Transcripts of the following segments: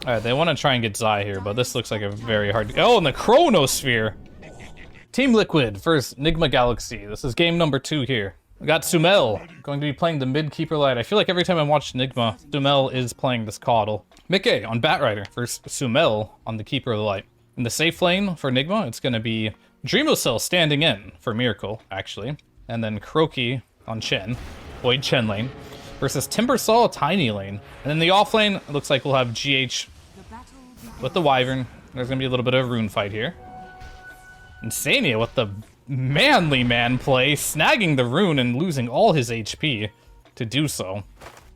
Alright, they want to try and get Zai here, but this looks like a very hard... Oh, and the Chronosphere! Team Liquid versus Nigma Galaxy. This is game number 2 here. We got Sumel going to be playing the mid Keeper Light. I feel like every time I watch Nigma, Sumel is playing this Coddle. Mickey on Batrider versus Sumel on the Keeper of the Light. In the safe lane for Nigma, it's going to be Dreamocell standing in for Miracle, actually. And then Croaky on Chen, Void Chen lane, versus Timbersaw Tiny lane. And in the off lane, it looks like we'll have GH with the Wyvern. There's going to be a little bit of a rune fight here. Insania with the manly man play, snagging the rune and losing all his HP to do so.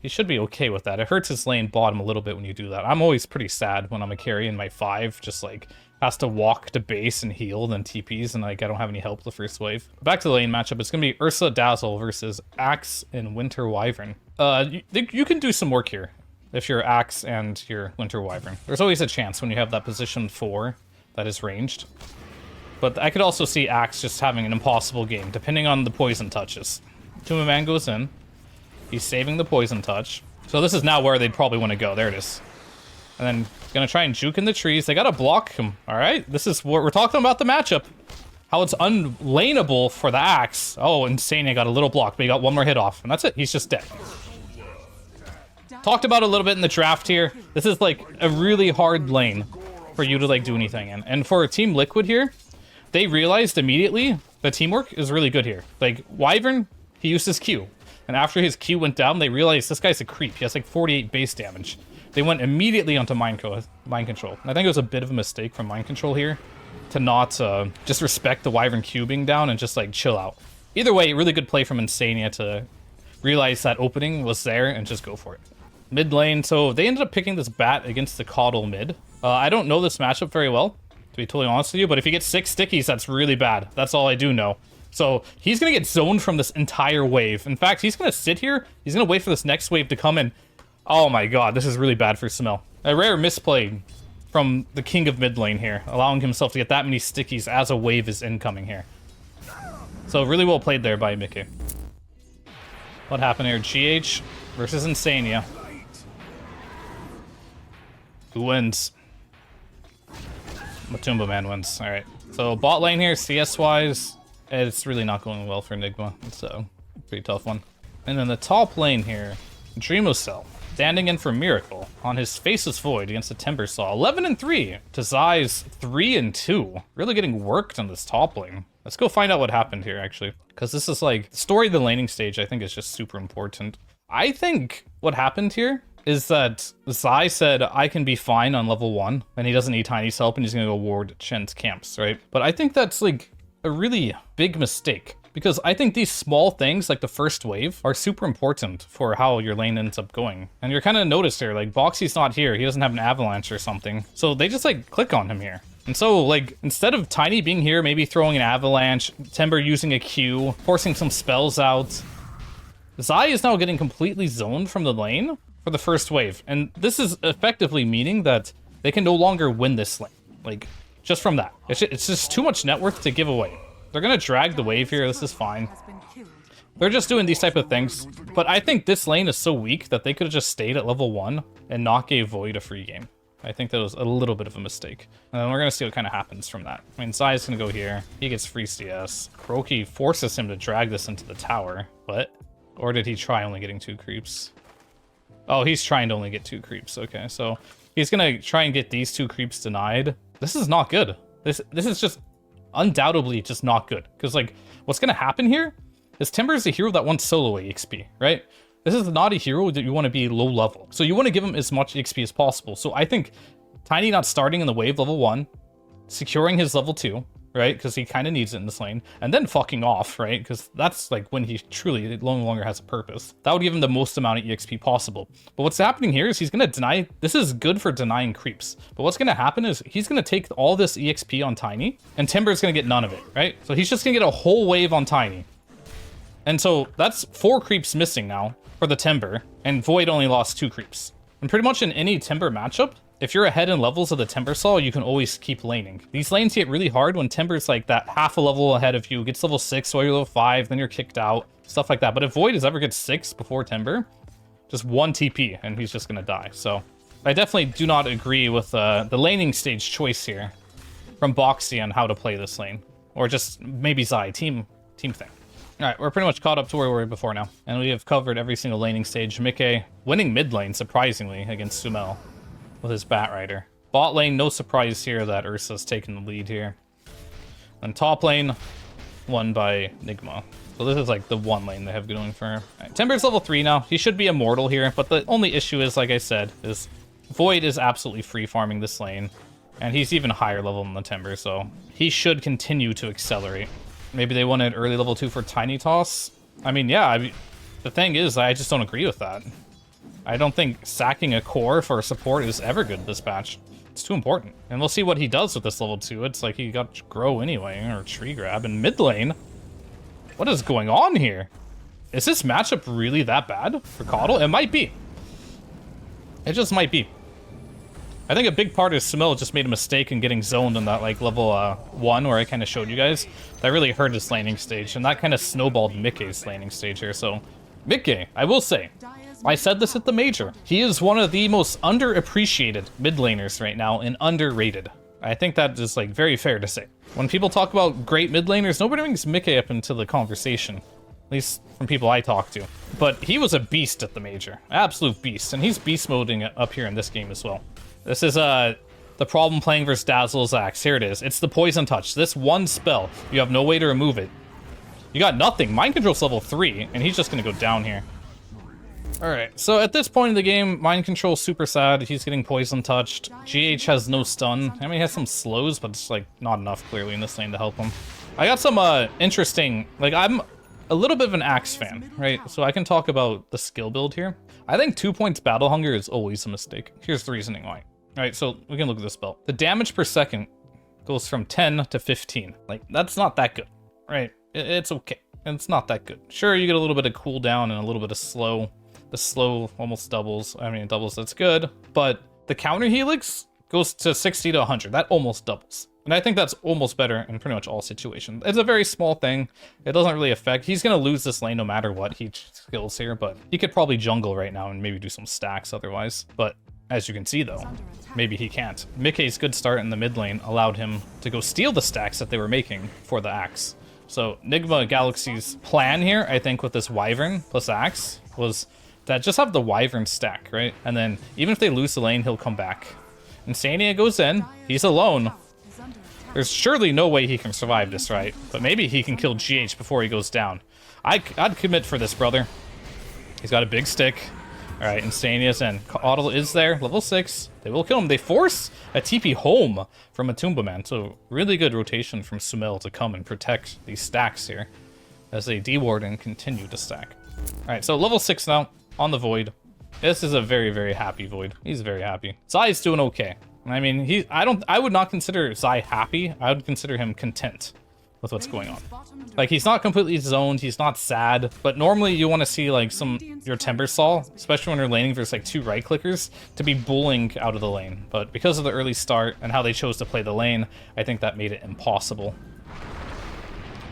He should be okay with that. It hurts his lane bottom a little bit when you do that. I'm always pretty sad when I'm a carry and my 5 just like has to walk to base and heal, then TPs, and like I don't have any help the first wave. Back to the lane matchup, it's gonna be Ursa Dazzle versus Axe and Winter Wyvern. You can do some work here if you're Axe and your Winter Wyvern. There's always a chance when you have that position 4 that is ranged. But I could also see Axe just having an impossible game, depending on the poison touches. Tuma Man goes in. He's saving the poison touch. So this is now where they'd probably want to go. There it is. And then gonna try and juke in the trees. They gotta block him, alright? This is what we're talking about, the matchup. How it's unlaneable for the Axe. Oh, Insania got a little block, but he got one more hit off. And that's it, he's just dead. Talked about a little bit in the draft here. This is like a really hard lane for you to like do anything in. And for Team Liquid here, they realized immediately the teamwork is really good here. Like, Wyvern, he used his Q. And after his Q went down, they realized this guy's a creep. He has like 48 base damage. They went immediately onto Mind Control. And I think it was a bit of a mistake from Mind Control here to not just respect the Wyvern Q being down and just like chill out. Either way, really good play from Insania to realize that opening was there and just go for it. Mid lane, so they ended up picking this Bat against the Coddle mid. I don't know this matchup very well, to be totally honest with you, but if he gets 6 stickies, that's really bad. That's all I do know. So he's going to get zoned from this entire wave. In fact, he's going to sit here. He's going to wait for this next wave to come in. Oh my god, this is really bad for Sumel. A rare misplay from the king of mid lane here, allowing himself to get that many stickies as a wave is incoming here. So really well played there by Mickey. What happened here? GH versus Insania. Who wins? Matumba Man wins. Alright. So bot lane here, CS-wise, it's really not going well for Enigma. It's a pretty tough one. And then the top lane here, Dreamocell, standing in for Miracle on his Faceless Void against the Timbersaw. 11-3 to Zai's 3-2. Really getting worked on this top lane. Let's go find out what happened here, actually. Because this is like, the story of the laning stage, I think is just super important. I think what happened here is that Zai said, I can be fine on level 1, and he doesn't need Tiny's help, and he's gonna go ward Chen's camps, right? But I think that's like a really big mistake, because I think these small things, like the first wave, are super important for how your lane ends up going. And you're kind of noticed here, like Boxy's not here, he doesn't have an avalanche or something, so they just like click on him here. And so, like, instead of Tiny being here, maybe throwing an avalanche, Timber using a Q, forcing some spells out, Zai is now getting completely zoned from the lane for the first wave. And this is effectively meaning that they can no longer win this lane. Like, just from that. It's just too much net worth to give away. They're gonna drag the wave here, this is fine. They're just doing these type of things. But I think this lane is so weak that they could have just stayed at level 1 and not gave Void a free game. I think that was a little bit of a mistake. And then we're gonna see what kind of happens from that. I mean, Zai's gonna go here. He gets free CS. Croaky forces him to drag this into the tower. What? Or did he try only getting 2 creeps? Oh, he's trying to only get 2 creeps. Okay, so he's gonna try and get these 2 creeps denied. This is not good. This is just undoubtedly just not good. Because, like, what's gonna happen here is Timber is a hero that wants solo EXP, right? This is not a hero that you want to be low level. So you want to give him as much EXP as possible. So I think Tiny not starting in the wave level 1, securing his level 2, right? Because he kind of needs it in this lane. And then fucking off, right? Because that's like when he truly no longer has a purpose. That would give him the most amount of EXP possible. But what's happening here is he's going to deny... This is good for denying creeps. But what's going to happen is he's going to take all this EXP on Tiny, and Timber's going to get none of it, right? So he's just going to get a whole wave on Tiny. And so that's 4 creeps missing now for the Timber, and Void only lost 2 creeps. And pretty much in any Timber matchup, if you're ahead in levels of the Timbersaw, you can always keep laning. These lanes get really hard when Timber's like that half a level ahead of you, gets level 6 while you're level 5, then you're kicked out, stuff like that. But if Void ever gets 6 before Timber, just 1 TP and he's just gonna die. So I definitely do not agree with the laning stage choice here from Boxy on how to play this lane. Or just maybe Zai, team thing. Alright, we're pretty much caught up to where we were before now. And we have covered every single laning stage. Mickey winning mid lane, surprisingly, against Sumail with his Bat Rider. Bot lane, no surprise here that Ursa's taking the lead here. And top lane, won by Nigma. So this is like the one lane they have going for her. Right, Timber's level 3 now. He should be immortal here, but the only issue is, like I said, is Void is absolutely free farming this lane. And he's even higher level than the Timber, so he should continue to accelerate. Maybe they wanted early level 2 for Tiny Toss. I mean, yeah, the thing is, I just don't agree with that. I don't think sacking a core for support is ever good this patch. It's too important. And we'll see what he does with this level 2. It's like he got Grow anyway, or Tree Grab. In mid lane, what is going on here? Is this matchup really that bad for Coddle? It might be. It just might be. I think a big part is Sumail just made a mistake in getting zoned in that like level 1 where I kind of showed you guys. That really hurt his laning stage, and that kind of snowballed Mickey's laning stage here. So Mickey, I will say, I said this at the major, he is one of the most underappreciated mid laners right now and underrated. I think that is like very fair to say. When people talk about great mid laners, nobody brings Mickey up into the conversation. At least from people I talk to. But he was a beast at the major. Absolute beast. And he's beast moding up here in this game as well. This is the problem playing versus Dazzle's Axe. Here it is. It's the Poison Touch. This one spell, you have no way to remove it. You got nothing. Mind Control's level 3, and he's just going to go down here. Alright, so at this point in the game, Mind Control's super sad. He's getting Poison Touched. GH has no stun. I mean, he has some slows, but it's like not enough, clearly, in this lane to help him. I got some interesting... Like, I'm a little bit of an Axe fan, right? So I can talk about the skill build here. I think 2 points Battle Hunger is always a mistake. Here's the reasoning why. Alright, so we can look at this spell. The damage per second goes from 10 to 15. Like, that's not that good, right? It's okay. It's not that good. Sure, you get a little bit of cooldown and a little bit of slow. The slow almost doubles. I mean, it doubles, that's good. But the counter helix goes to 60 to 100. That almost doubles. And I think that's almost better in pretty much all situations. It's a very small thing. It doesn't really affect. He's going to lose this lane no matter what he skills here, but he could probably jungle right now and maybe do some stacks otherwise. But as you can see, though, maybe he can't. Mickey's good start in the mid lane allowed him to go steal the stacks that they were making for the Axe. So Nigma Galaxy's plan here, I think, with this Wyvern plus Axe was that just have the Wyvern stack, right? And then even if they lose the lane, he'll come back. Insania goes in. He's alone. There's surely no way he can survive this, right? But maybe he can kill GH before he goes down. I'd commit for this, brother. He's got a big stick. All right, Insania's in. Coddle is there, level 6. They will kill him. They force a TP home from a Tumba Man. So really good rotation from Sumail to come and protect these stacks here as they deward and continue to stack. All right, so level 6 now on the Void. This is a very, very happy Void. He's very happy. Zai's doing okay. I mean, I would not consider Zai happy. I would consider him content with what's going on. Like, he's not completely zoned, he's not sad, but normally you want to see like your Timbersaw, especially when you're laning versus like 2 right clickers, to be bullying out of the lane. But because of the early start and how they chose to play the lane, I think that made it impossible.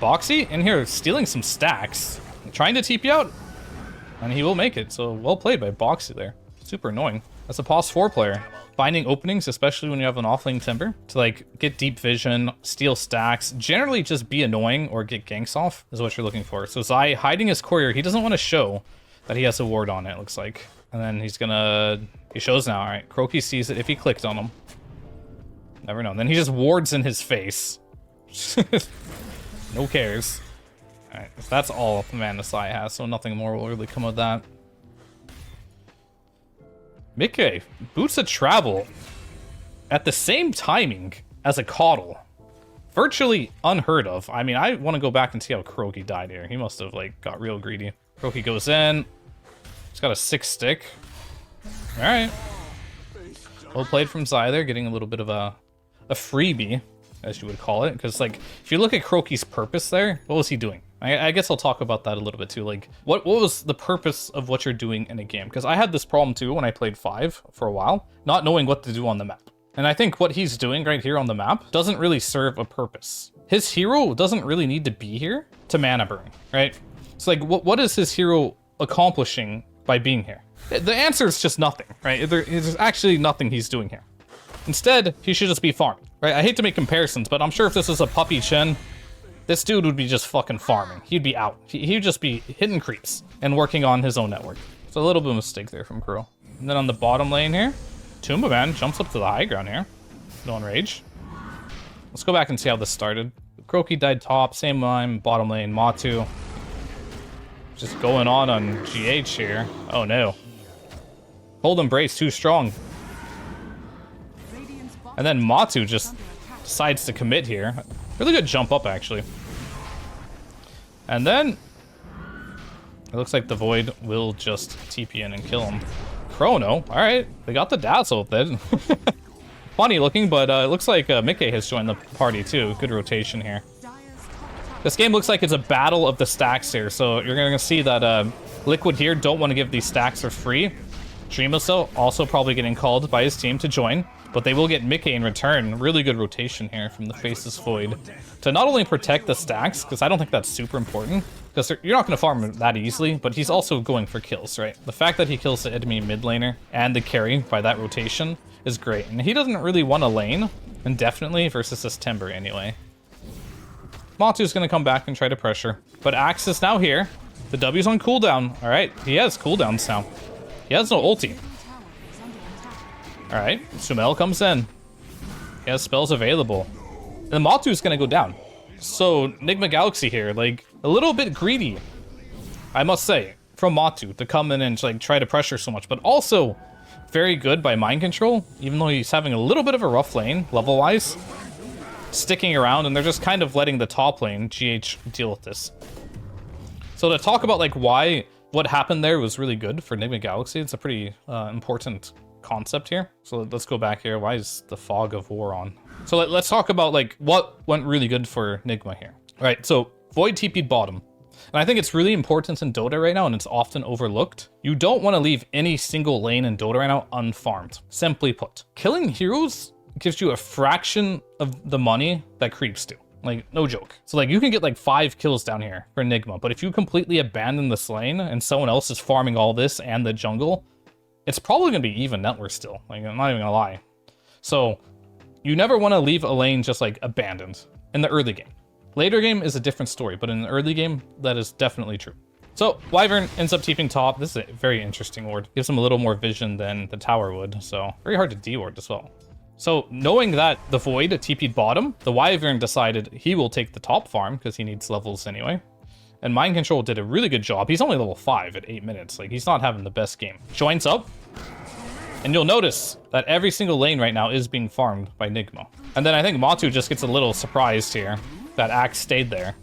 Boxy in here stealing some stacks, trying to TP out, and he will make it. So well played by Boxy there. Super annoying. That's a pos 4 player. Finding openings, especially when you have an offlane Timber, to like get deep vision, steal stacks, generally just be annoying or get ganks off is what you're looking for. So Zai hiding his courier, he doesn't want to show that he has a ward on it, looks like. And then he shows now, all right. Croaky sees it if he clicked on him. Never know. And then he just wards in his face. No cares. All right, so that's all the mana Zai has, so nothing more will really come of that. Mickey, Boots of Travel at the same timing as a Coddle. Virtually unheard of. I mean, I want to go back and see how Croaky died here. He must have, like, got real greedy. Croaky goes in. He's got a 6 stick. All right. Well played from Zai there, getting a little bit of a freebie, as you would call it. Because, like, if you look at Croaky's purpose there, what was he doing? I guess I'll talk about that a little bit too. Like, what was the purpose of what you're doing in a game? Because I had this problem too when I played 5 for a while, not knowing what to do on the map. And I think what he's doing right here on the map doesn't really serve a purpose. His hero doesn't really need to be here to mana burn, right? It's like, what is his hero accomplishing by being here? The answer is just nothing, right? There's actually nothing he's doing here. Instead, he should just be farming, right? I hate to make comparisons, but I'm sure if this was a puppy Chen, this dude would be just fucking farming. He'd be out. He'd just be hitting creeps and working on his own network. So a little bit of a mistake there from Crow. And then on the bottom lane here, Tumba Man jumps up to the high ground here. No enrage. Let's go back and see how this started. Croaky died top, same line, bottom lane, Matu. Just going on GH here. Oh no. Hold Embrace too strong. And then Matu just decides to commit here. Really good jump up, actually. And then it looks like the Void will just TP in and kill him. Chrono, all right, they got the dazzle then. Funny looking, but it looks like Mickey has joined the party too. Good rotation here. This game looks like it's a battle of the stacks here, so you're gonna see that Liquid here don't want to give these stacks for free. Dreamosel also probably getting called by his team to join, but they will get Mickey in return. Really good rotation here from the Faceless Void to not only protect the stacks, because I don't think that's super important, because you're not going to farm that easily, but he's also going for kills, right? The fact that he kills the enemy mid laner and the carry by that rotation is great, and he doesn't really want a lane indefinitely versus this Timber anyway. Matu's going to come back and try to pressure, but Axe is now here. The W's on cooldown. All right, he has cooldowns now. He has no ulti. All right, Sumel comes in. He has spells available. And Matu's gonna go down. So Nigma Galaxy here, like a little bit greedy, I must say, from Matu to come in and like try to pressure so much, but also very good by mind control, even though he's having a little bit of a rough lane level-wise, sticking around, and they're just kind of letting the top lane, GH, deal with this. So to talk about like why what happened there was really good for Nigma Galaxy, it's a pretty important concept here. So let's go back here. Why is the Fog of War on? So let's talk about like what went really good for Nigma here. All right, so Void TP'd bottom. And I think it's really important in Dota right now, and it's often overlooked. You don't want to leave any single lane in Dota right now unfarmed. Simply put, killing heroes gives you a fraction of the money that creeps do. Like, no joke. So like you can get like 5 kills down here for Nigma, but if you completely abandon this lane and someone else is farming all this and the jungle, it's probably gonna be even net worth still. Like, I'm not even gonna lie. So you never want to leave a lane just like abandoned in the early game. Later game is a different story, but in the early game, that is definitely true. So Wyvern ends up TPing top. This is a very interesting ward. Gives him a little more vision than the tower would, so very hard to de-ward as well. So knowing that the Void TP'd bottom, the Wyvern decided he will take the top farm because he needs levels anyway. And Mind Control did a really good job. He's only level 5 at 8 minutes. Like, he's not having the best game. Joins up, and you'll notice that every single lane right now is being farmed by Nigma. And then I think Matu just gets a little surprised here that Axe stayed there.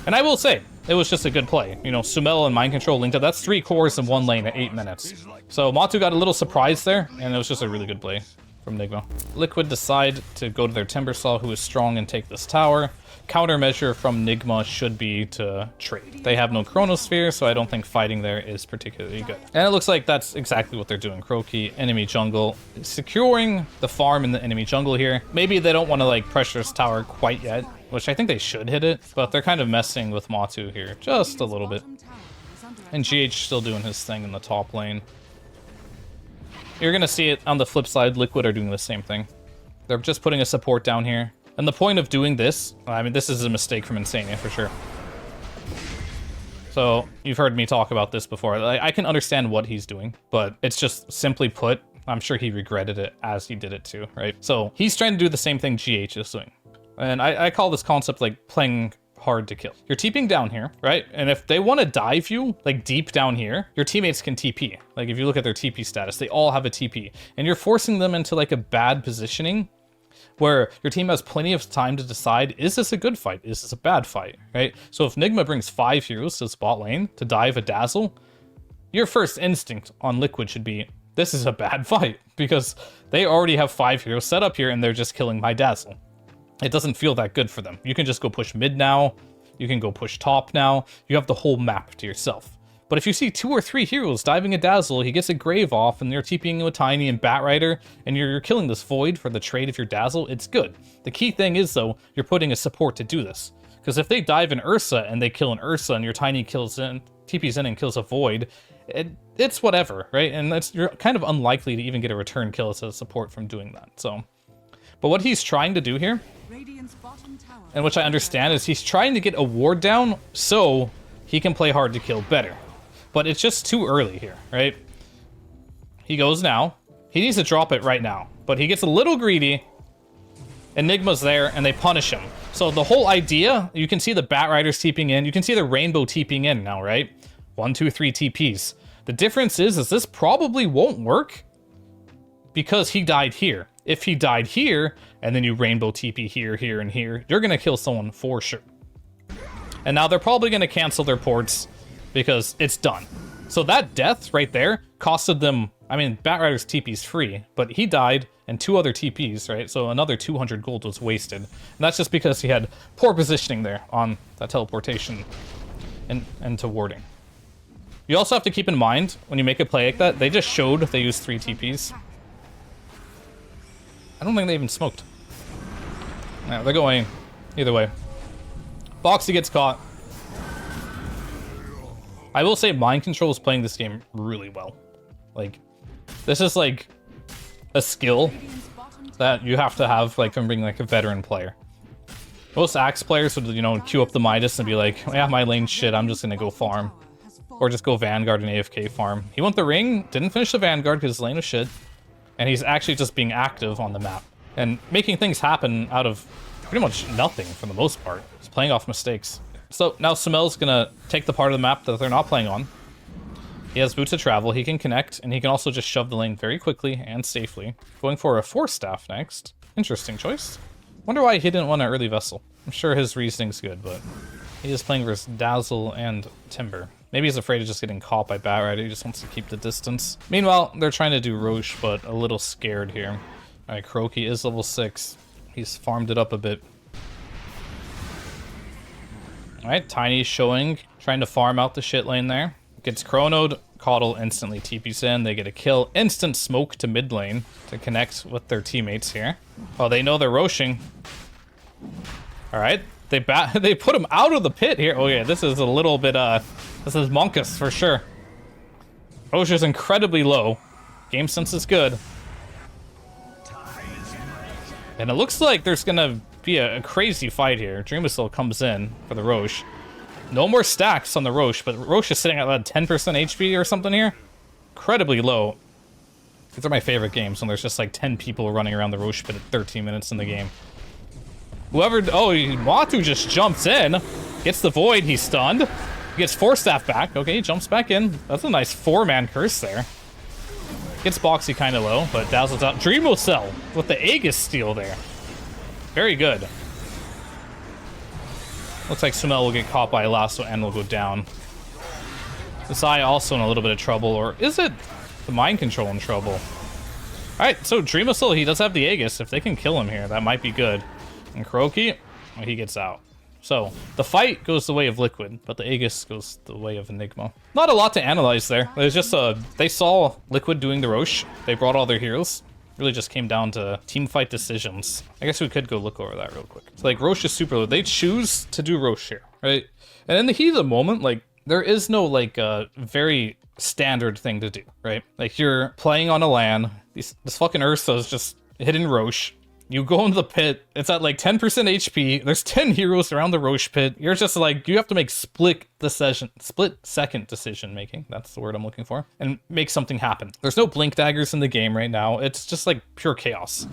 And I will say, it was just a good play. You know, Sumel and Mind Control linked up. That's 3 cores in 1 lane at 8 minutes. So Matu got a little surprised there, and it was just a really good play from Nigma. Liquid decide to go to their Timbersaw, who is strong, and take this tower. Countermeasure from Nigma should be to trade. They have no Chronosphere, so I don't think fighting there is particularly good. And it looks like that's exactly what they're doing. Croaky, enemy jungle, securing the farm in the enemy jungle here. Maybe they don't want to like pressure this tower quite yet, which I think they should hit it, but they're kind of messing with Matu here just a little bit. And GH still doing his thing in the top lane. You're gonna see it on the flip side. Liquid are doing the same thing. They're just putting a support down here. And the point of doing this, I mean, this is a mistake from Insania for sure. So you've heard me talk about this before. I can understand what he's doing, but it's just simply put, I'm sure he regretted it as he did it too, right? So he's trying to do the same thing GH is doing. And I call this concept like playing hard to kill. You're TPing down here, right? And if they want to dive you, like deep down here, your teammates can TP. Like if you look at their TP status, they all have a TP. And you're forcing them into like a bad positioning where your team has plenty of time to decide, is this a good fight? Is this a bad fight, right? So if Nigma brings 5 heroes to the spot lane to dive a Dazzle, your first instinct on Liquid should be, this is a bad fight, because they already have 5 heroes set up here and they're just killing my Dazzle. It doesn't feel that good for them. You can just go push mid now, you can go push top now, you have the whole map to yourself. But if you see 2 or 3 heroes diving a Dazzle, he gets a Grave off, and they're TPing with Tiny and Batrider, and you're killing this Void for the trade of your Dazzle, it's good. The key thing is, though, you're putting a support to do this. Because if they dive an Ursa, and they kill an Ursa, and your Tiny kills in, TPs in and kills a Void, it's whatever, right? And you're kind of unlikely to even get a return kill as a support from doing that. So, but what he's trying to do here, and which I understand, is he's trying to get a ward down so he can play hard to kill better. But it's just too early here, right? He goes now. He needs to drop it right now. But he gets a little greedy. Enigma's there, and they punish him. So the whole idea, you can see the Bat Riders TPing in. You can see the Rainbow TPing in now, right? 1, 2, 3 TPs. The difference is this probably won't work because he died here. If he died here, and then you Rainbow TP here, here, and here, you're going to kill someone for sure. And now they're probably going to cancel their ports because it's done. So that death right there costed them, I mean, Bat Rider's TP's free, but he died and 2 other TPs, right? So another 200 gold was wasted. And that's just because he had poor positioning there on that teleportation and to warding. You also have to keep in mind, when you make a play like that, they just showed they used 3 TPs. I don't think they even smoked. No, they're going either way. Boxy gets caught. I will say Mind Control is playing this game really well. Like, this is like a skill that you have to have, like, from being like a veteran player. Most Axe players would, you know, queue up the Midas and be like, yeah, my lane's shit, I'm just gonna go farm. Or just go Vanguard and AFK farm. He went the ring, didn't finish the Vanguard because his lane was shit. And he's actually just being active on the map. And making things happen out of pretty much nothing for the most part. He's playing off mistakes. So now Sumel's gonna take the part of the map that they're not playing on. He has Boots of Travel, he can connect, and he can also just shove the lane very quickly and safely. Going for a Force Staff next. Interesting choice. Wonder why he didn't want an early Vessel. I'm sure his reasoning's good, but he is playing versus Dazzle and Timber. Maybe he's afraid of just getting caught by Bat Rider, he just wants to keep the distance. Meanwhile, they're trying to do Rosh, but a little scared here. Alright, Croaky is level 6. He's farmed it up a bit. Alright, Tiny's showing, trying to farm out the shit lane there. Gets chronoed, Caudle instantly TPs in, they get a kill, instant smoke to mid lane to connect with their teammates here. Oh, they know they're Roshing. Alright, they put him out of the pit here. Oh yeah, this is a little bit, this is Monkus for sure. Rosh is incredibly low. Game sense is good. And it looks like there's gonna be a crazy fight here. Dreamwhistle comes in for the Rosh. No more stacks on the Rosh, but Rosh is sitting at like 10% HP or something here. Incredibly low. These are my favorite games when there's just like 10 people running around the Rosh pit at 13 minutes in the game. Whoever, oh, Matu just jumps in. Gets the Void, he's stunned. Gets Force Staff back. Okay, he jumps back in. That's a nice 4-man curse there. Gets Boxy kind of low, but Dazzle's out. Dreamwhistle with the Aegis steal there. Very good. Looks like Sumel will get caught by Lasso and will go down. Desai also in a little bit of trouble, or is it the Mind Control in trouble? Alright, so Dreamwhistle, he does have the Aegis. If they can kill him here, that might be good. And Croaky, well, he gets out. So, the fight goes the way of Liquid, but the Aegis goes the way of Enigma. Not a lot to analyze there. There's just they saw Liquid doing the Rosh. They brought all their heroes. Really just came down to team fight decisions. I guess we could go look over that real quick. So like Rosh is super low. They choose to do Rosh here, right? And in the heat of the moment, like there is no like very standard thing to do, right? Like you're playing on a LAN. This fucking Ursa is just hitting Rosh. You go into the pit, it's at like 10% HP, there's 10 heroes around the Rosh pit, you're just like, you have to make split second decision making, that's the word I'm looking for, and make something happen. There's no blink daggers in the game right now, it's just like pure chaos.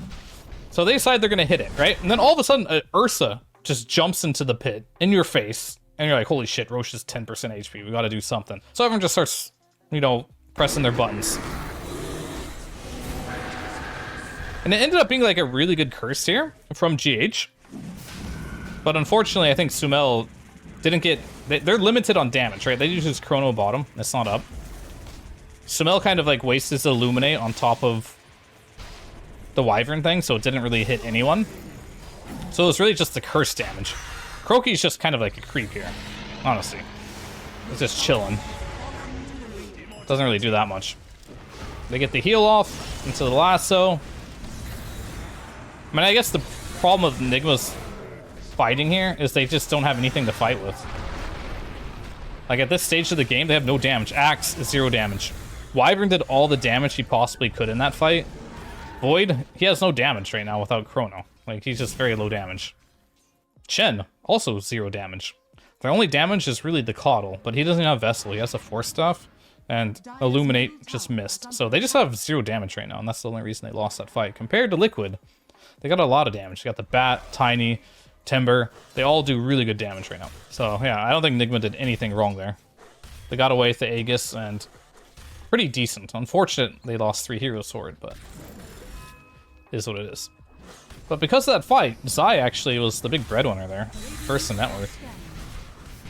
So they decide they're gonna hit it, right? And then all of a sudden, Ursa just jumps into the pit, in your face, and you're like, holy shit, Rosh is 10% HP, we gotta do something. So everyone just starts, you know, pressing their buttons. And it ended up being like a really good curse here from GH. But unfortunately, I think Sumel didn't get... They're limited on damage, right? They use his Chrono bottom. That's not up. Sumel kind of like wastes his Illuminate on top of the Wyvern thing, so it didn't really hit anyone. So it was really just the curse damage. Croaky's just kind of like a creep here, honestly. It's just chilling. Doesn't really do that much. They get the heal off into the lasso. I mean, I guess the problem with Enigma's fighting here is they just don't have anything to fight with. Like, at this stage of the game, they have no damage. Axe is 0 damage. Wyvern did all the damage he possibly could in that fight. Void, he has no damage right now without Chrono. Like, he's just very low damage. Chen, also 0 damage. Their only damage is really the Coddle, but he doesn't have Vessel. He has a Force Staff, and Illuminate just missed. So they just have 0 damage right now, and that's the only reason they lost that fight. Compared to Liquid, they got a lot of damage. They got the Bat, Tiny, Timber. They all do really good damage right now. So, yeah, I don't think Nigma did anything wrong there. They got away with the Aegis, and pretty decent. Unfortunate they lost 3 Hero Sword, but is what it is. But because of that fight, Zai actually was the big breadwinner there. First in net worth.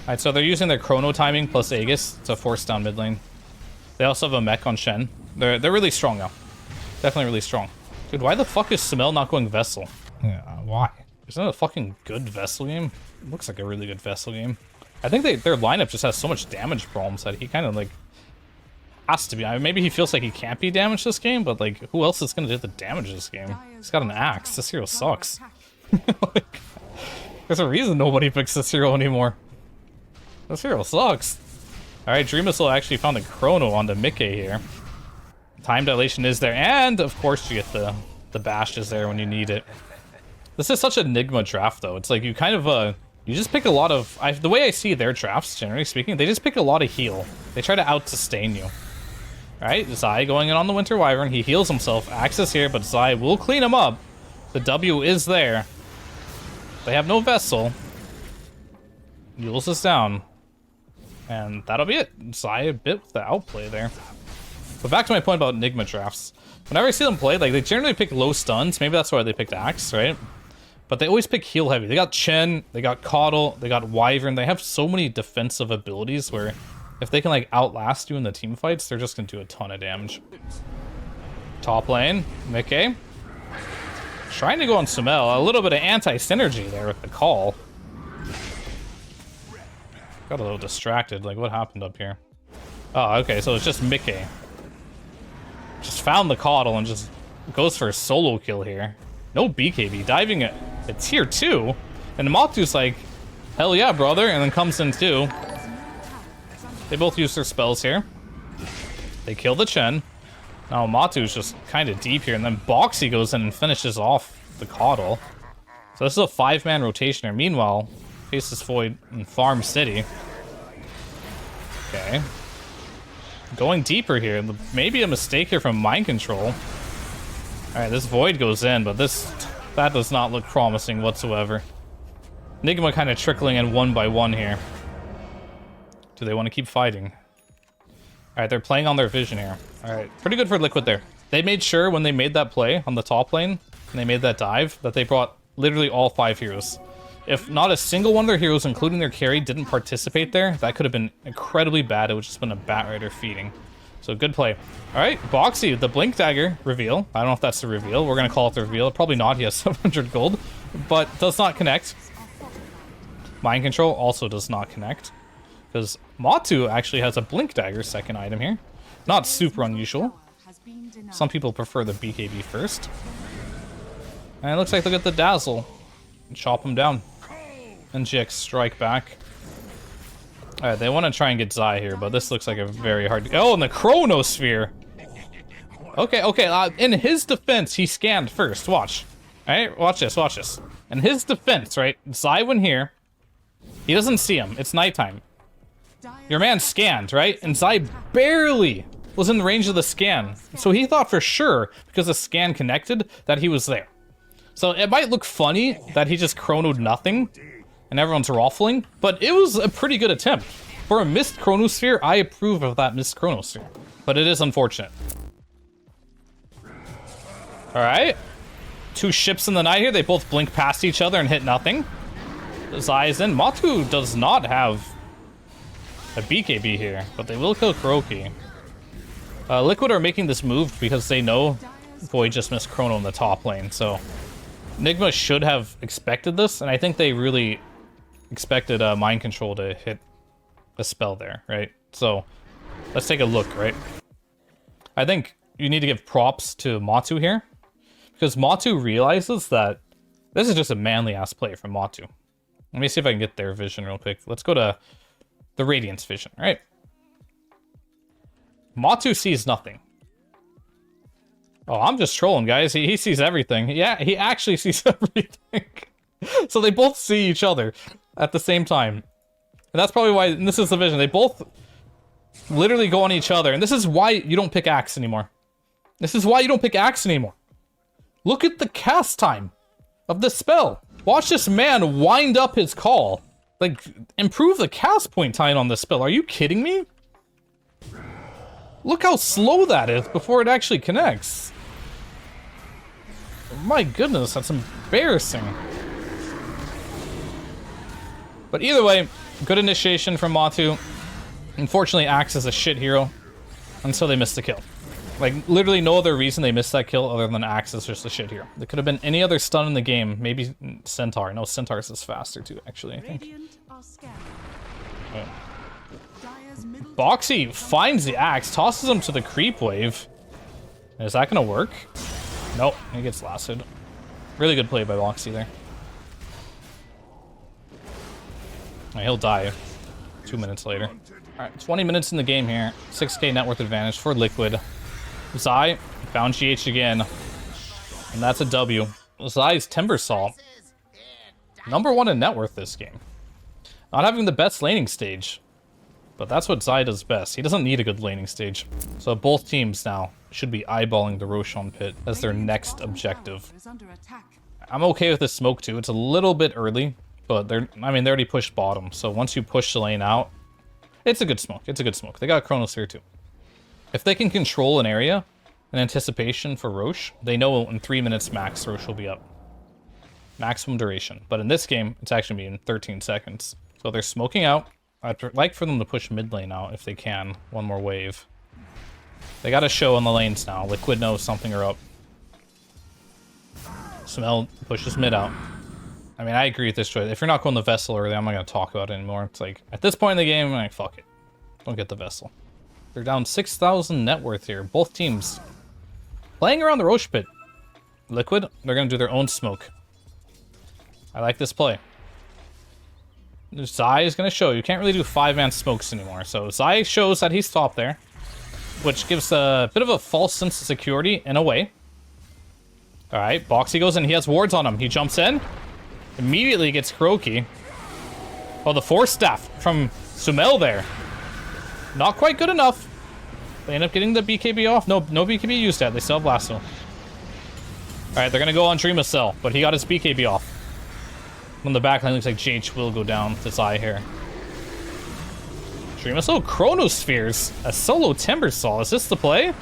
Alright, so they're using their Chrono timing plus Aegis to force down mid lane. They also have a mech on Shen. They're really strong now. Definitely really strong. Dude, why the fuck is Summel not going Vessel? Yeah, why? Isn't that a fucking good Vessel game? It looks like a really good Vessel game. I think their lineup just has so much damage problems that he kind of, like, has to be. I mean, maybe he feels like he can't be damaged this game, but, like, who else is going to do the damage this game? He's got an axe. This hero sucks. Like, there's a reason nobody picks this hero anymore. This hero sucks. Alright, Dream Missile actually found a Chrono onto Mickey here. Time dilation is there, and of course you get the bashes there when you need it. This is such a Nigma draft, though. It's like you kind of, you just pick a lot of... the way I see their drafts, generally speaking, they just pick a lot of heal. They try to out-sustain you. Alright, Zai going in on the Winter Wyvern. He heals himself. Axe is here, but Zai will clean him up. The W is there. They have no Vessel. Yules is down. And that'll be it. Zai a bit with the outplay there. But back to my point about Nigma drafts. Whenever I see them play, like, they generally pick low stuns. Maybe that's why they picked Axe, right? But they always pick heal heavy. They got Chen, they got Coddle, they got Wyvern. They have so many defensive abilities where if they can, like, outlast you in the team fights, they're just gonna do a ton of damage. Top lane, Mickey. Trying to go on Summel. A little bit of anti-synergy there with the call. Got a little distracted. Like, what happened up here? Oh, okay, so it's just Mickey. Just found the Coddle and just goes for a solo kill here. No BKB. Diving at tier 2. And Matu's like, hell yeah, brother. And then comes in too. They both use their spells here. They kill the Chen. Now Matu's just kind of deep here. And then Boxy goes in and finishes off the Coddle. So this is a 5-man rotation here. Meanwhile, faces Void in Farm City. Okay. Going deeper here. Maybe a mistake here from Mind Control. Alright, this Void goes in, but that does not look promising whatsoever. Nigma kind of trickling in one by one here. Do they want to keep fighting? Alright, they're playing on their vision here. Alright, pretty good for Liquid there. They made sure when they made that play on the top lane, and they made that dive, that they brought literally all 5 heroes. If not a single one of their heroes, including their carry, didn't participate there, that could have been incredibly bad. It would just been a Bat Rider feeding. So good play. All right, Boxy, the Blink Dagger reveal. I don't know if that's the reveal. We're going to call it the reveal. Probably not. He has 700 gold, but does not connect. Mind Control also does not connect. Because Matu actually has a Blink Dagger second item here. Not super unusual. Some people prefer the BKB first. And it looks like they'll get the Dazzle. And chop him down. NGX strike back. Alright, they want to try and get Zai here, but this looks like a very hard... Oh, and the Chronosphere! Okay, in his defense, he scanned first. Watch. Alright, watch this. In his defense, right? Zai went here. He doesn't see him. It's nighttime. Your man scanned, right? And Zai barely was in the range of the scan. So he thought for sure, because the scan connected, that he was there. So it might look funny that he just chronoed nothing and everyone's raffling, but it was a pretty good attempt. For a missed Chronosphere, I approve of that missed Chronosphere. But it is unfortunate. Alright. 2 ships in the night here. They both blink past each other and hit nothing. Zai is in. Matu does not have a BKB here, but they will kill Kuroki. Liquid are making this move because they know Void just missed Chrono in the top lane, so Nigma should have expected this, and I think they really expected Mind Control to hit a spell there, right? So let's take a look, right? I think you need to give props to Matu here, because Matu realizes that this is just a manly ass play from Matu. Let me see if I can get their vision real quick. Let's go to the Radiance Vision, right? Matu sees nothing. Oh, I'm just trolling, guys. He sees everything. Yeah, he actually sees everything. So they both see each other at the same time. And that's probably why, and this is the vision, they both literally go on each other. And this is why you don't pick Axe anymore. This is why you don't pick Axe anymore. Look at the cast time of this spell. Watch this man wind up his call. Like, improve the cast point time on this spell. Are you kidding me? Look how slow that is before it actually connects. My goodness, that's embarrassing. But either way, good initiation from Matu. Unfortunately, Axe is a shit hero, and so they missed the kill. Like, literally no other reason they missed that kill other than Axe is just a shit hero. There could have been any other stun in the game. Maybe Centaur. No, Centaur's is faster too, actually, I think. Oh. Boxy finds the Axe, tosses him to the creep wave. Is that gonna work? Nope, he gets lasted. Really good play by Boxy there. He'll die 2 minutes later. Alright, 20 minutes in the game here. 6k net worth advantage for Liquid. Zai found GH again. And that's a W. Zai's Timber Saw. #1 in net worth this game. Not having the best laning stage. But that's what Zai does best. He doesn't need a good laning stage. So both teams now should be eyeballing the Roshan pit as their next objective. I'm okay with this smoke too. It's a little bit early. But they already pushed bottom, so once you push the lane out, it's a good smoke. It's a good smoke. They got Chronos here too. If they can control an area in anticipation for Rosh, they know in 3 minutes max Rosh will be up. Maximum duration. But in this game, it's actually been 13 seconds. So they're smoking out. I'd like for them to push mid lane out if they can. One more wave. They got a show on the lanes now. Liquid knows something are up. Smell pushes mid out. I mean, I agree with this choice. If you're not going the Vessel early, I'm not going to talk about it anymore. It's like, at this point in the game, I'm like, fuck it. Don't get the Vessel. They're down 6,000 net worth here. Both teams playing around the Rosh pit. Liquid, they're going to do their own smoke. I like this play. Zai is going to show. You can't really do 5-man smokes anymore. So Zai shows that he's top there, which gives a bit of a false sense of security in a way. All right, Boxy goes in. He has wards on him. He jumps in. Immediately gets Kuroki. Oh, the Force Staff from Sumail there. Not quite good enough. They end up getting the BKB off. No BKB used yet. They still have Lasso. Alright, they're going to go on Dream of Cell, but he got his BKB off. On the back line, looks like JH will go down to Zai here. Dream of Cell, Chronospheres. A solo Timber Saw. Is this the play? It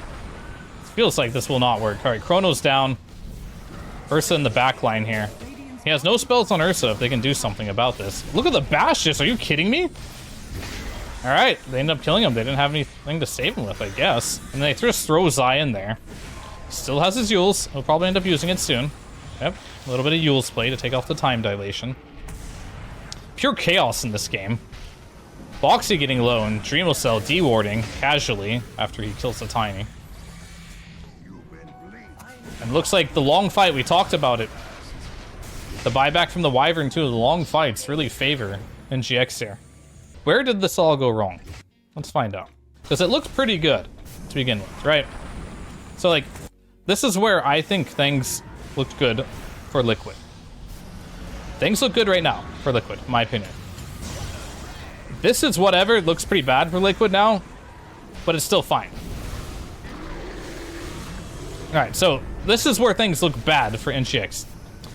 feels like this will not work. Alright, Chrono's down. Ursa in the back line here. He has no spells on Ursa if they can do something about this. Look at the Bashes, are you kidding me? Alright, they end up killing him. They didn't have anything to save him with, I guess. And they just throw Zai in there. Still has his Yules. He'll probably end up using it soon. Yep, a little bit of Yules play to take off the time dilation. Pure chaos in this game. Boxy getting low and Dreamocell dewarding casually after he kills the Tiny. And looks like the long fight, we talked about it. The buyback from the Wyvern too, the long fights really favor NGX here. Where did this all go wrong? Let's find out. Because it looked pretty good to begin with, right? So like, this is where I think things looked good for Liquid. Things look good right now for Liquid, in my opinion. This is whatever, it looks pretty bad for Liquid now, but it's still fine. Alright, so this is where things look bad for NGX.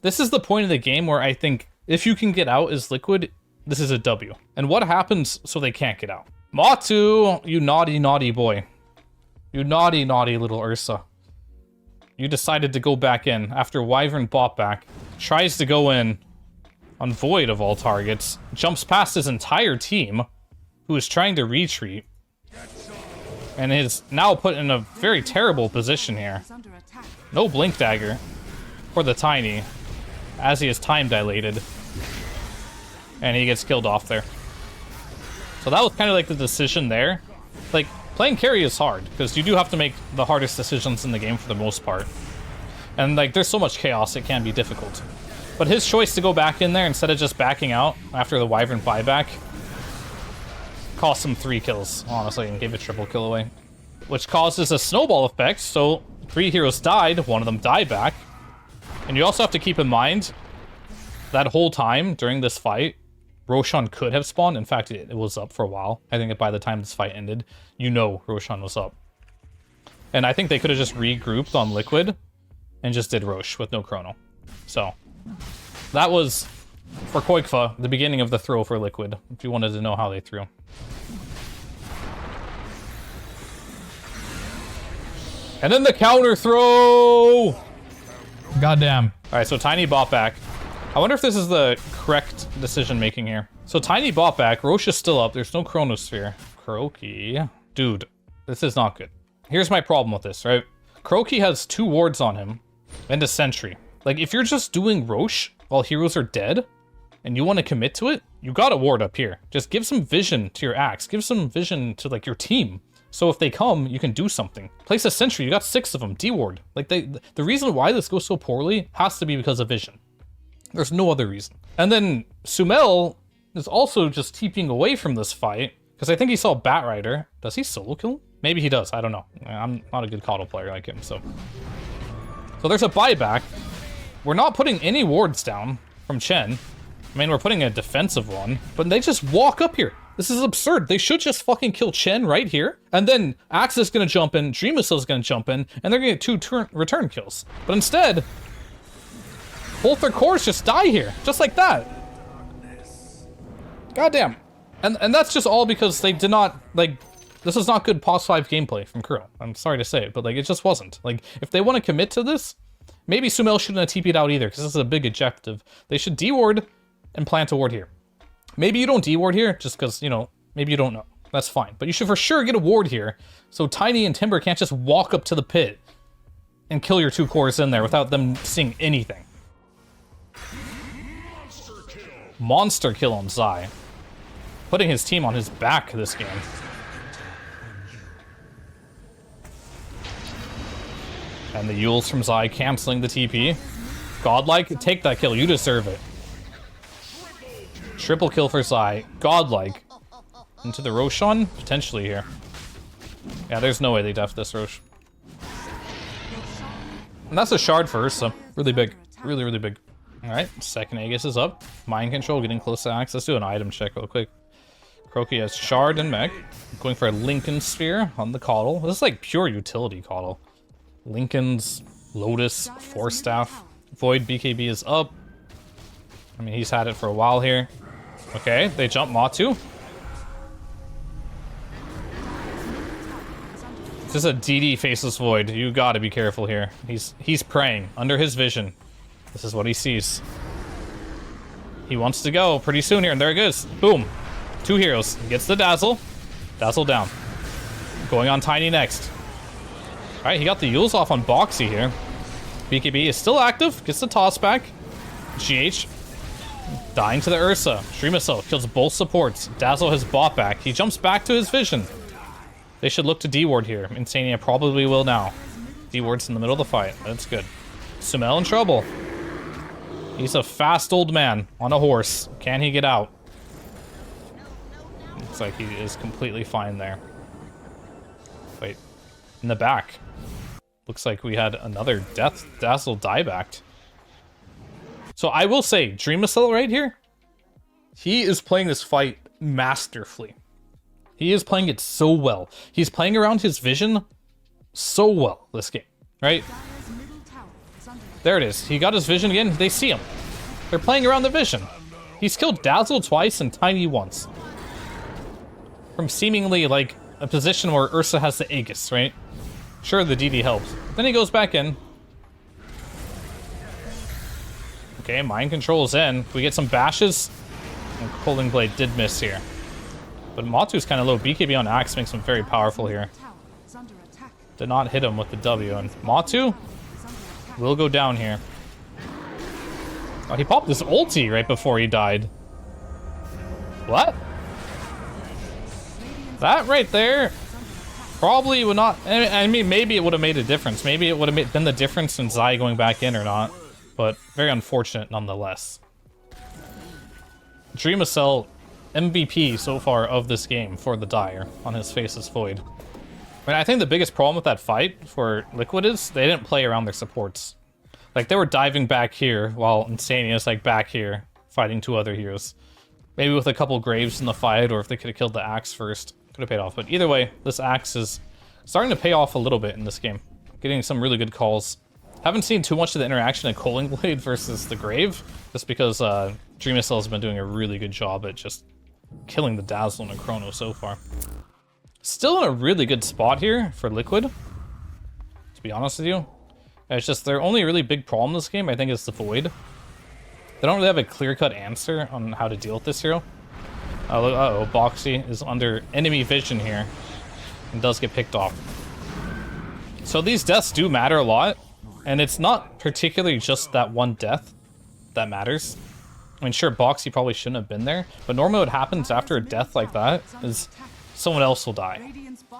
This is the point of the game where I think if you can get out as Liquid, this is a W. And what happens so they can't get out? Matu, you naughty, naughty boy. You naughty, naughty little Ursa. You decided to go back in after Wyvern bought back. Tries to go in on Void of all targets. Jumps past his entire team, who is trying to retreat. And is now put in a very terrible position here. No Blink Dagger for the Tiny, as he is time dilated. And he gets killed off there. So that was kind of like the decision there. Like, playing carry is hard, because you do have to make the hardest decisions in the game for the most part. And like, there's so much chaos, it can be difficult. But his choice to go back in there instead of just backing out after the Wyvern buyback, cost him 3 kills, honestly, and gave a triple kill away. Which causes a snowball effect, so 3 heroes died, one of them died back. And you also have to keep in mind, that whole time during this fight, Roshan could have spawned. In fact, it was up for a while. I think by the time this fight ended, you know Roshan was up. And I think they could have just regrouped on Liquid and just did Rosh with no chrono. So, that was, for Koikfa, the beginning of the throw for Liquid, if you wanted to know how they threw. And then the counter throw! Goddamn. Alright, so Tiny bought back. I wonder if this is the correct decision making here. So Tiny bought back, Rosh is still up, there's no Chronosphere. Kroki. Dude, this is not good. Here's my problem with this, right? Kroki has 2 wards on him and a sentry. Like, if you're just doing Rosh while heroes are dead and you want to commit to it, you got a ward up here. Just give some vision to your axe, give some vision to like your team. So if they come, you can do something. Place a sentry, you got 6 of them, D-ward. Like, the reason why this goes so poorly has to be because of vision. There's no other reason. And then Sumail is also just TPing away from this fight because I think he saw Batrider. Does he solo kill him? Maybe he does, I don't know. I'm not a good Coddle player like him, so. So there's a buyback. We're not putting any wards down from Chen. I mean, we're putting a defensive one, but they just walk up here. This is absurd. They should just fucking kill Chen right here, and then Axe is gonna jump in, Dreamwhistle is gonna jump in, and they're gonna get 2 return kills. But instead, both their cores just die here, just like that. Goddamn. And that's just all because they did not, like, this is not good pos 5 gameplay from Kuro. I'm sorry to say it, but like, it just wasn't. Like, if they want to commit to this, maybe Sumail shouldn't have TP'd out either, because this is a big objective. They should D-ward and plant a ward here. Maybe you don't D-ward here, just because, you know, maybe you don't know. That's fine. But you should for sure get a ward here, so Tiny and Timber can't just walk up to the pit and kill your 2 cores in there without them seeing anything. Monster kill on Zai. Putting his team on his back this game. And the Yules from Zai canceling the TP. Godlike, take that kill, you deserve it. Triple kill for Zai. Godlike. Into the Roshan? Potentially here. Yeah, there's no way they def this Rosh. And that's a shard for Ursa. Really big. Really, really big. Alright, second Aegis is up. Mind control, getting close to Axe. Let's do an item check real quick. Kroki has Shard and Mech. Going for a Lincoln Sphere on the Coddle. This is like pure utility Coddle. Lincoln's, Lotus, Force Staff. Void BKB is up. I mean, he's had it for a while here. Okay, they jump Matu. This is a DD faceless Void. You gotta be careful here. He's praying under his vision. This is what he sees. He wants to go pretty soon here, and there it goes. Boom. 2 heroes. Gets the Dazzle. Dazzle down. Going on Tiny next. Alright, he got the Yules off on Boxy here. BKB is still active. Gets the toss back. GH. Dying to the Ursa. Dreamwhistle kills both supports. Dazzle has bought back. He jumps back to his vision. They should look to D-ward here. Insania probably will now. D-ward's in the middle of the fight. That's good. Sumail in trouble. He's a fast old man on a horse. Can he get out? Looks like he is completely fine there. Wait. In the back. Looks like we had another Dazzle diebacked. So I will say, Dreamwhistle right here, he is playing this fight masterfully. He is playing it so well. He's playing around his vision so well this game, right? There it is. He got his vision again. They see him. They're playing around the vision. He's killed Dazzle twice and Tiny once. From seemingly like a position where Ursa has the Aegis, right? Sure, the DD helps. But then he goes back in. Okay, mind control is in. We get some bashes. And Colding Blade did miss here. But Matu's kind of low. BKB on Axe makes him very powerful here. Did not hit him with the W. And Matu will go down here. Oh, he popped this ulti right before he died. What? That right there probably would not... I mean, maybe it would have made a difference. Maybe it would have been the difference in Zai going back in or not. But very unfortunate nonetheless. Dreamwhistle MVP so far of this game for the Dire on his Faceless Void. I mean, I think the biggest problem with that fight for Liquid is they didn't play around their supports. Like, they were diving back here while Insania's like back here fighting two other heroes. Maybe with a couple Graves in the fight, or if they could have killed the Axe first, could have paid off. But either way, this Axe is starting to pay off a little bit in this game. Getting some really good calls. Haven't seen too much of the interaction of Coaling Blade versus the Grave, just because Dreamcell has been doing a really good job at just killing the Dazzle and the Chrono so far. Still in a really good spot here for Liquid, to be honest with you. It's just their only really big problem in this game, I think, is the Void. They don't really have a clear-cut answer on how to deal with this hero. Uh-oh, Boxy is under enemy vision here and does get picked off. So these deaths do matter a lot, and it's not particularly just that one death that matters. I mean, sure, Boxy probably shouldn't have been there, but normally what happens after a death like that is someone else will die.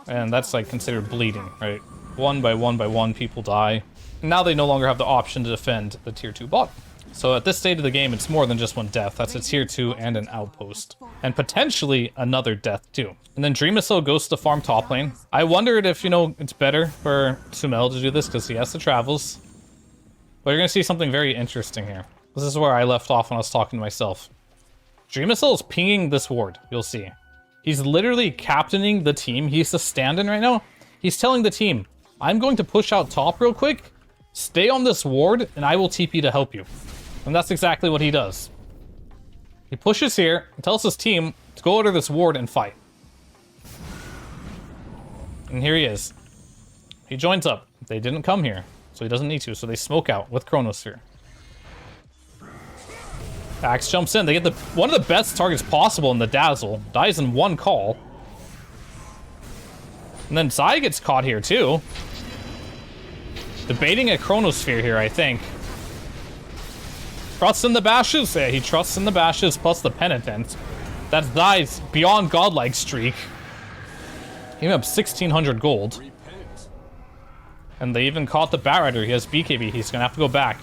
And that's like considered bleeding, right? One by one, people die. Now they no longer have the option to defend the tier 2 bot. So at this stage of the game, it's more than just one death. That's a tier 2 and an outpost. And potentially another death too. And then Dreamcell goes to farm top lane. I wondered if, you know, it's better for Sumail to do this because he has the travels. But you're going to see something very interesting here. This is where I left off when I was talking to myself. Dreamcell is pinging this ward, you'll see. He's literally captaining the team. He's the stand-in right now. He's telling the team, I'm going to push out top real quick. Stay on this ward, and I will TP to help you. And that's exactly what he does. He pushes here, and tells his team to go under this ward and fight. And here he is. He joins up. They didn't come here, so he doesn't need to, so they smoke out with Chronosphere. Axe jumps in. They get one of the best targets possible in the Dazzle. Dies in one call. And then Zai gets caught here, too. Debating a Chronosphere here, I think. Trusts in the bashes? Yeah, he trusts in the bashes plus the Penitent. That's Zai's beyond godlike streak. He gave up 1,600 gold. And they even caught the Batrider. He has BKB. He's going to have to go back.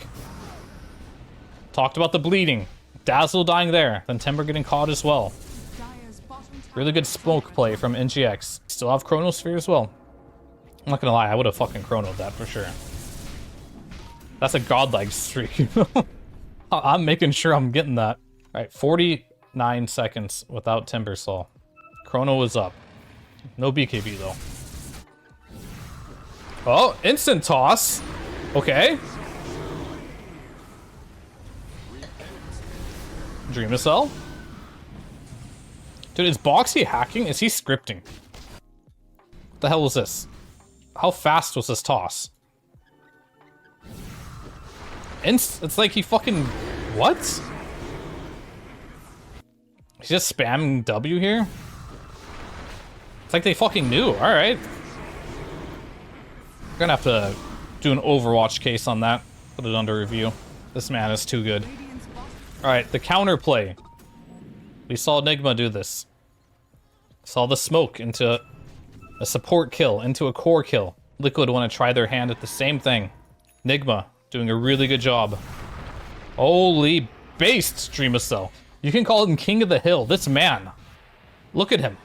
Talked about the bleeding. Dazzle dying there. Then Timber getting caught as well. Really good smoke play from NGX. Still have Chronosphere as well. I'm not going to lie. I would have fucking chronoed that for sure. That's a godlike streak. I'm making sure I'm getting that. All right, 49 seconds without Timbersaw. Chrono is up. No BKB though. Oh, instant toss. Okay. Dreamcell. Dude, is Boxy hacking? Is he scripting? What the hell was this? How fast was this toss? It's like he fucking... What? He's just spamming W here? It's like they fucking knew. Alright. We're gonna have to do an Overwatch case on that. Put it under review. This man is too good. Alright, the counterplay. We saw Enigma do this. Saw the smoke into a support kill, into a core kill. Liquid want to try their hand at the same thing. Enigma doing a really good job. Holy based, Dreamcell. You can call him King of the Hill. This man. Look at him.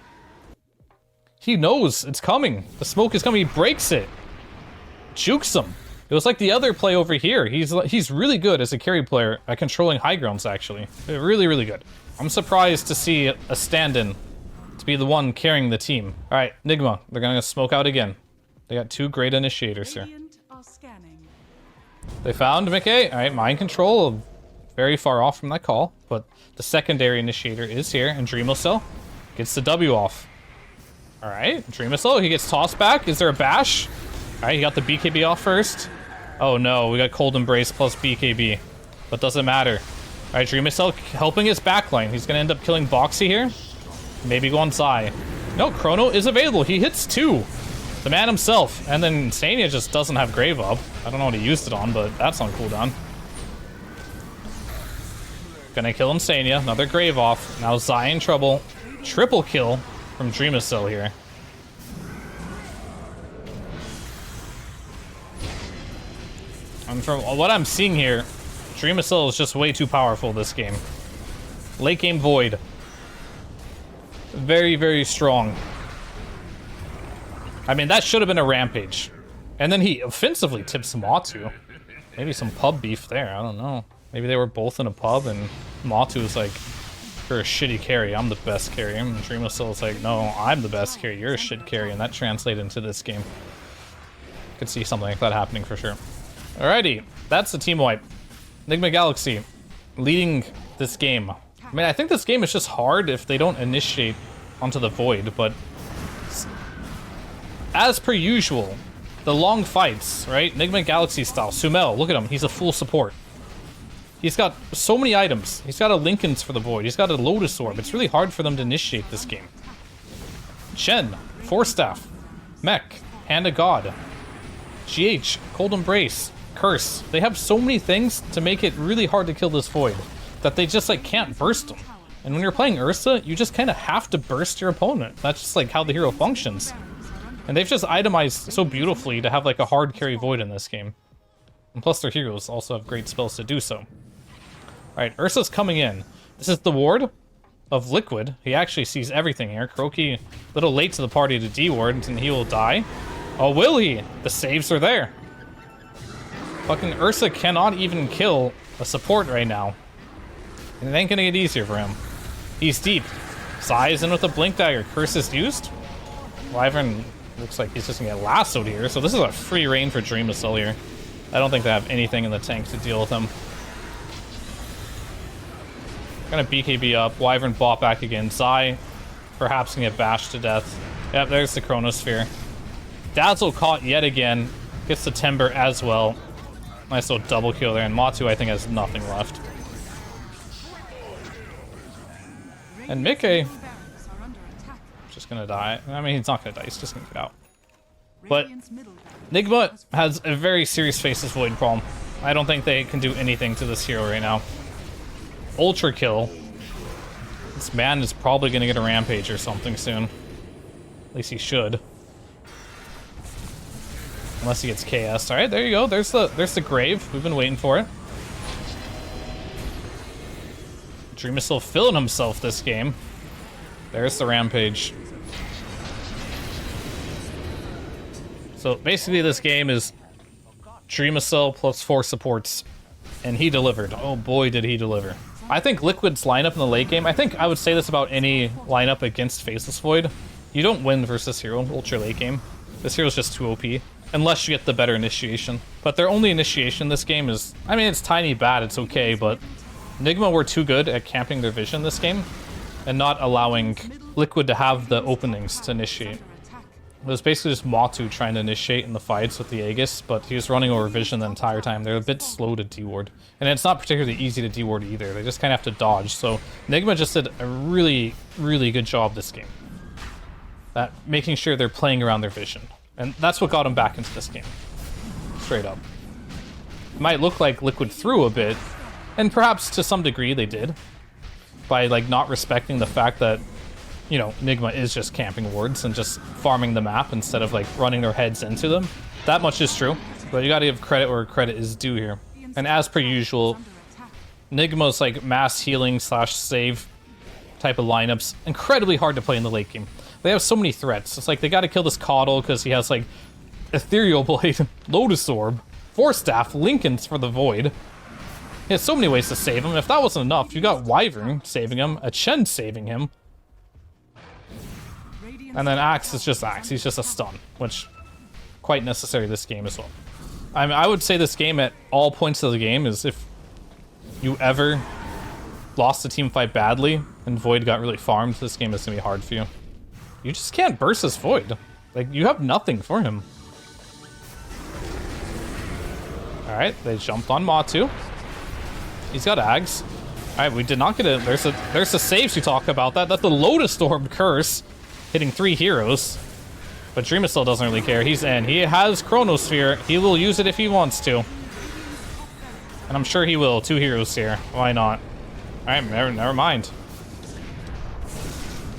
He knows it's coming. The smoke is coming. He breaks it. Jukes him. It was like the other play over here. He's really good as a carry player at controlling high grounds, actually. Really, really good. I'm surprised to see a stand-in to be the one carrying the team. All right, Enigma. They're going to smoke out again. They got two great initiators here. They found Mickey. All right, mind control. Very far off from that call, but the secondary initiator is here, and Dreamcell gets the W off. All right, Dreamcell, he gets tossed back. Is there a bash? All right, he got the BKB off first. Oh no, we got Cold Embrace plus BKB, but doesn't matter. All right, Dreamcell helping his backline. He's gonna end up killing Boxy here. Maybe go on Zai. No, Chrono is available. He hits two. The man himself, and then Insania just doesn't have Grave up. I don't know what he used it on, but that's on cooldown. Gonna kill Insania, another Grave off. Now Zai in trouble. Triple kill from Dreamcell here. And from what I'm seeing here, Dreamcell is just way too powerful this game. Late game Void. Very, very strong. I mean, that should have been a rampage. And then he offensively tips Matu. Maybe some pub beef there, I don't know. Maybe they were both in a pub and Matu was like, you're a shitty carry, I'm the best carry. And Dreamosyl's like, no, I'm the best carry, you're a shit carry. And that translated into this game. Could see something like that happening for sure. Alrighty, that's the team wipe. Enigma Galaxy leading this game. I mean, I think this game is just hard if they don't initiate onto the Void, but as per usual, the long fights, right? Enigma Galaxy style. Sumail, look at him, he's a full support. He's got so many items. He's got a Linken's for the Void. He's got a Lotus Orb. It's really hard for them to initiate this game. Shen, Force Staff, Mech, Hand of God, GH, Cold Embrace, Curse. They have so many things to make it really hard to kill this Void that they just like can't burst them. And when you're playing Ursa, you just kind of have to burst your opponent. That's just like how the hero functions. And they've just itemized so beautifully to have like a hard carry Void in this game. And plus their heroes also have great spells to do so. Alright, Ursa's coming in. This is the ward of Liquid. He actually sees everything here. Croaky, a little late to the party to D-ward, and he will die. Oh, will he? The saves are there. Fucking Ursa cannot even kill a support right now. And it ain't gonna get easier for him. He's deep. Sai is in with a Blink Dagger. Curse is used. Wyvern looks like he's just gonna get lassoed here, so this is a free reign for Dreamosol here. I don't think they have anything in the tank to deal with him. Gonna BKB up. Wyvern bought back again. Zai perhaps can get bashed to death. Yep, there's the Chronosphere. Dazzle caught yet again. Gets the Timber as well. Nice little double kill there. And Matu, I think, has nothing left. And Mickey just gonna die. I mean, he's not gonna die. He's just gonna get out. But Enigma has a very serious Faceless Void problem. I don't think they can do anything to this hero right now. Ultra kill. This man is probably gonna get a rampage or something soon. At least he should. Unless he gets KS. Alright, there you go. There's the grave. We've been waiting for it. Dreamosol filling himself this game. There's the rampage. So basically this game is Dreamosol plus 4 supports. And he delivered. Oh boy, did he deliver. I think Liquid's lineup in the late game, I think I would say this about any lineup against Faceless Void. You don't win versus hero in ultra late game. This hero's just too OP. Unless you get the better initiation. But their only initiation in this game is, I mean, it's tiny bad, it's okay, but Enigma were too good at camping their vision this game and not allowing Liquid to have the openings to initiate. It was basically just Matu trying to initiate in the fights with the Aegis, but he was running over vision the entire time. They're a bit slow to D-ward. And it's not particularly easy to D-ward either. They just kind of have to dodge. So Enigma just did a really, really good job this game at making sure they're playing around their vision. And that's what got them back into this game. Straight up. It might look like Liquid threw a bit, and perhaps to some degree they did, by like not respecting the fact that, you know, Enigma is just camping wards and just farming the map instead of like running their heads into them. That much is true, but you gotta give credit where credit is due here. And as per usual, Enigma's like mass healing slash save type of lineups, incredibly hard to play in the late game. They have so many threats. It's like they gotta kill this Coddle because he has like Ethereal Blade, Lotus Orb, Force Staff, Linken's for the Void. He has so many ways to save him. If that wasn't enough, you got Wyvern saving him, a Chen saving him. And then Axe is just Axe. He's just a stun, which quite necessary this game as well. I mean, I would say this game at all points of the game is if you ever lost a team fight badly and Void got really farmed, this game is gonna be hard for you. You just can't burst this Void. Like, you have nothing for him. Alright, they jumped on Matu. He's got Ags. Alright, we did not get it. There's the saves we talk about. That's the Lotus Orb curse. Hitting 3 heroes. But Dreamosol doesn't really care. He's in. He has Chronosphere. He will use it if he wants to. And I'm sure he will. 2 heroes here. Why not? Alright, never mind.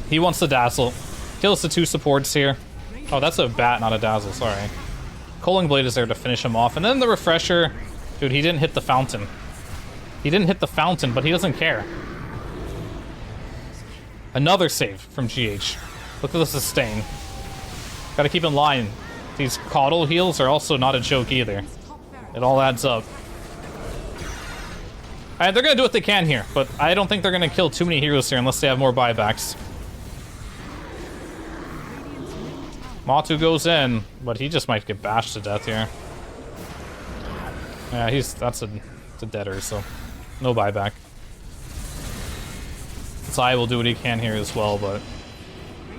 He wants the Dazzle. Kills the 2 supports here. Oh, that's a bat, not a Dazzle. Sorry. Culling Blade is there to finish him off. And then the Refresher. Dude, he didn't hit the fountain. He didn't hit the fountain, but he doesn't care. Another save from GH. Look at the sustain. Gotta keep in line. These coddle heals are also not a joke either. It all adds up. Alright, they're gonna do what they can here, but I don't think they're gonna kill too many heroes here unless they have more buybacks. Matu goes in, but he just might get bashed to death here. Yeah, that's a deader, so no buyback. Sai will do what he can here as well, but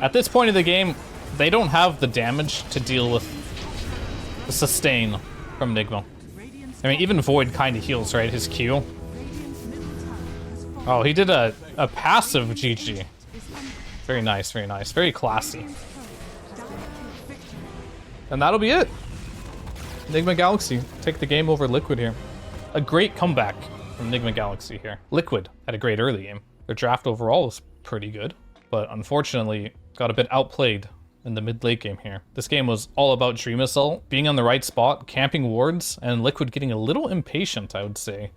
at this point of the game, they don't have the damage to deal with the sustain from Nigma. I mean, even Void kind of heals, right? His Q. Oh, he did a passive GG. Very nice, very nice. Very classy. And that'll be it. Enigma Galaxy take the game over Liquid here. A great comeback from Enigma Galaxy here. Liquid had a great early game. Their draft overall was pretty good, but unfortunately got a bit outplayed in the mid-late game here. This game was all about Dream Assault being on the right spot, camping wards, and Liquid getting a little impatient, I would say,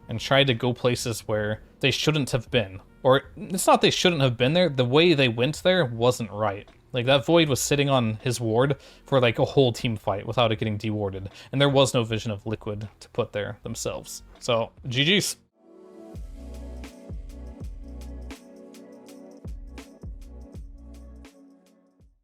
and tried to go places where they shouldn't have been. Or, it's not they shouldn't have been there, the way they went there wasn't right. Like, that Void was sitting on his ward for, like, a whole team fight without it getting dewarded. And there was no vision of Liquid to put there themselves. So, GG's.